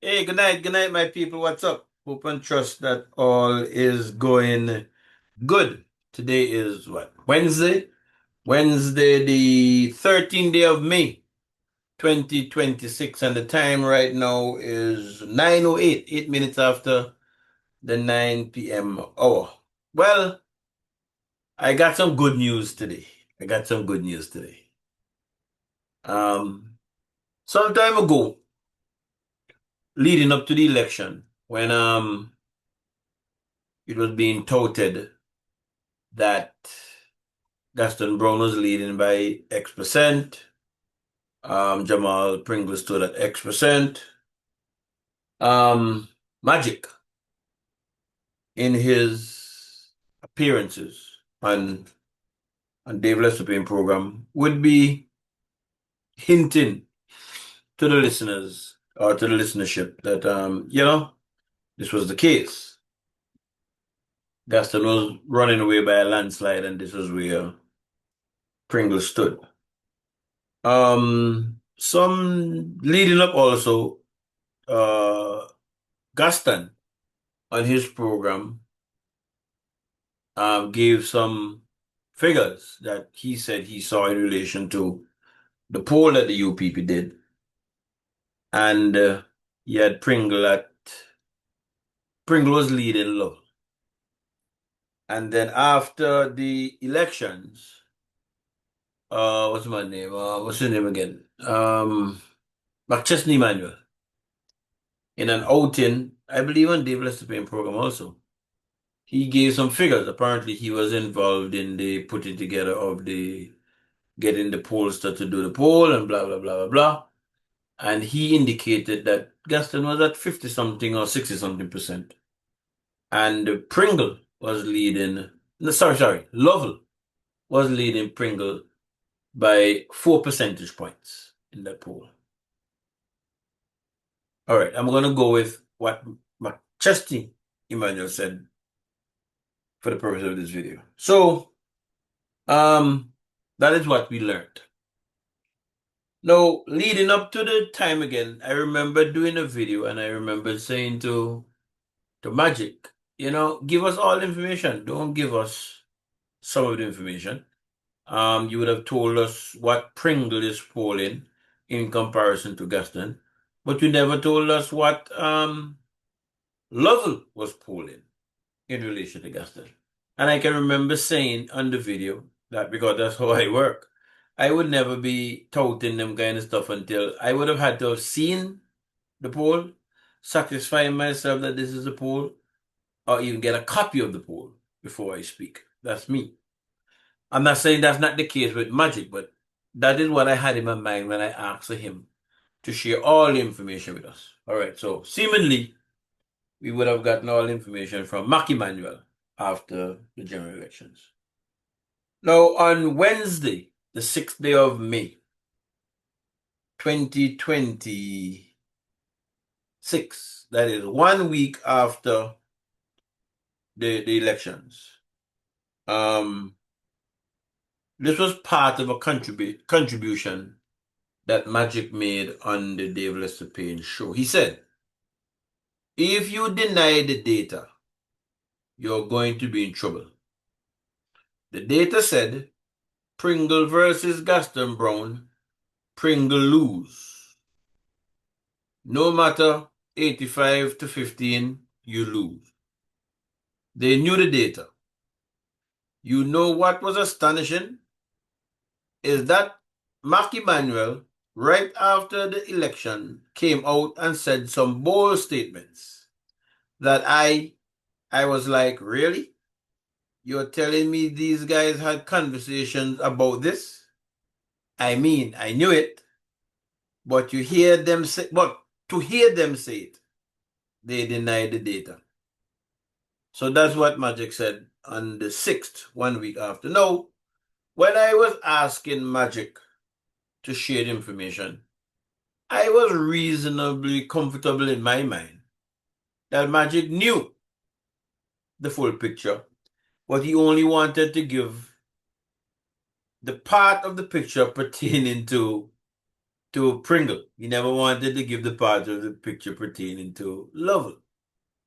Hey, good night, my people. What's up? Hope and trust that all is going good. Today is what? Wednesday? Wednesday, the 13th day of May, 2026, and the time right now is 9:08, 8 minutes after the 9 p.m. hour. Well, I got some good news today. I got some good news today. Um, some time ago, leading up to the election, when it was being touted that Gaston Brown was leading by X%. Jamal Pringle stood at X%. Magic, in his appearances on Dave Lestopane program, would be hinting to the listeners or to the listenership that, this was the case. Gaston was running away by a landslide, and this was where Pringle stood. Some leading up also, uh, Gaston on his program gave some figures that he said he saw in relation to the poll that the UPP did, and he had Pringle was leading low, and then after the elections, what's my name? What's his name again? McChesney Manuel, in an outing, I believe on Dave Lestopane program also. He gave some figures. Apparently, he was involved in the putting together of the getting the pollster to do the poll and blah blah blah blah blah. And he indicated that Gaston was at 50 something or 60 something percent, and Pringle was leading. No, sorry, Lovell was leading Pringle by 4 percentage points in that poll. All right, I'm gonna go with what McChesney Emmanuel said for the purpose of this video. So, that is what we learned. Now, leading up to the time again, I remember doing a video and I remember saying to Magic, give us all the information. Don't give us some of the information. You would have told us what Pringle is polling in comparison to Gaston, but you never told us what Lovell was polling in relation to Gaston. And I can remember saying on the video that because that's how I work, I would never be touting them kind of stuff until I would have had to have seen the poll, satisfying myself that this is a poll, or even get a copy of the poll before I speak. That's me. I'm not saying that's not the case with Magic, but that is what I had in my mind when I asked him to share all the information with us. All right, so seemingly we would have gotten all the information from Mark Emanuel after the general elections. Now, on Wednesday, the 6th day of May, 2026, that is 1 week after the elections, this was part of a contribution that Magic made on the Dave Lestopane show. He said, if you deny the data, you're going to be in trouble. The data said Pringle versus Gaston Brown, Pringle lose. No matter 85 to 15, you lose. They knew the data. You know what was astonishing? Is that Mark Emanuel, right after the election, came out and said some bold statements that I was like, really? You're telling me these guys had conversations about this? I mean, I knew it, but to hear them say it, they denied the data. So that's what Magic said on the 6th, 1 week after. Now, when I was asking Magic to share the information, I was reasonably comfortable in my mind that Magic knew the full picture, but he only wanted to give the part of the picture pertaining to to Pringle. He never wanted to give the part of the picture pertaining to Lovell.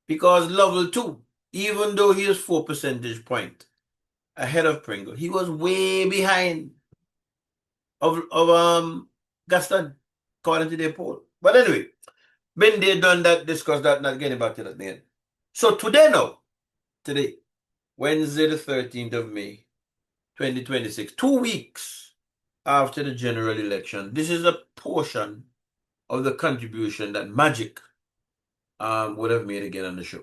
Because Lovell too, even though he is 4 percentage point ahead of Pringle, he was way behind of Gaston, according to their poll. But anyway, been there, done that, discussed that, not getting back to that again. So today, Wednesday the 13th of May, 2026, 2 weeks after the general election, this is a portion of the contribution that Magic would have made again on the show.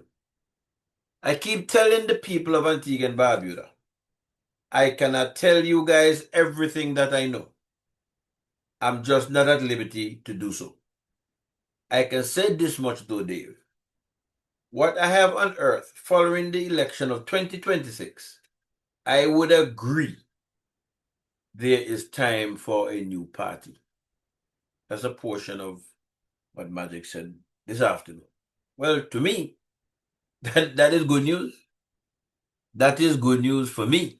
I keep telling the people of Antigua and Barbuda, I cannot tell you guys everything that I know. I'm just not at liberty to do so. I can say this much though, Dave. What I have unearthed following the election of 2026, I would agree there is time for a new party. That's a portion of what Magic said this afternoon. Well, to me, that is good news. That is good news for me.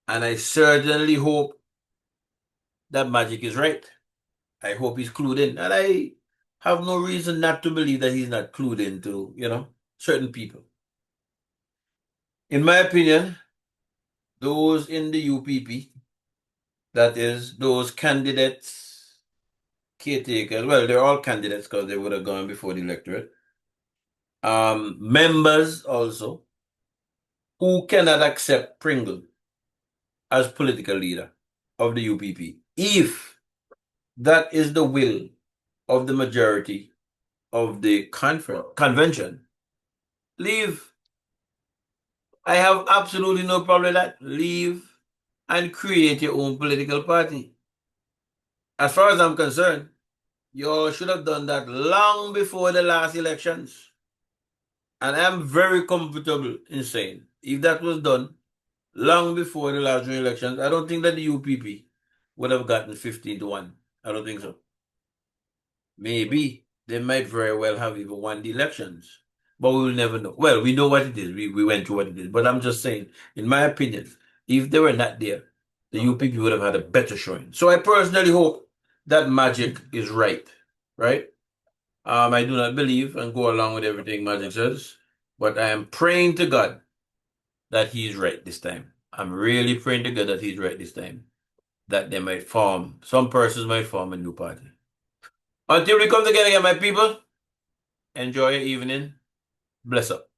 And I certainly hope that Magic is right. I hope he's clued in. And I have no reason not to believe that he's not clued into, certain people. In my opinion, those in the UPP, that is, those candidates, caretakers, well, they're all candidates because they would have gone before the electorate. Members also, who cannot accept Pringle as political leader of the UPP, if that is the will of the majority of the convention, leave. I have absolutely no problem with that. Leave and create your own political party. As far as I'm concerned, you all should have done that long before the last elections. And I'm very comfortable in saying, if that was done long before the last elections, I don't think that the UPP would have gotten 15-1. I don't think so. Maybe they might very well have even won the elections, but we will never know. Well, we know what it is. We went through what it is. But I'm just saying, in my opinion, if they were not there, the UPP would have had a better showing. So I personally hope that Magic is right. Right? I do not believe and go along with everything Magic says, but I am praying to God that he's right this time. I'm really praying to God that he's right this time. That they might form, some persons might form a new party. Until we come together again, my people, enjoy your evening. Bless up.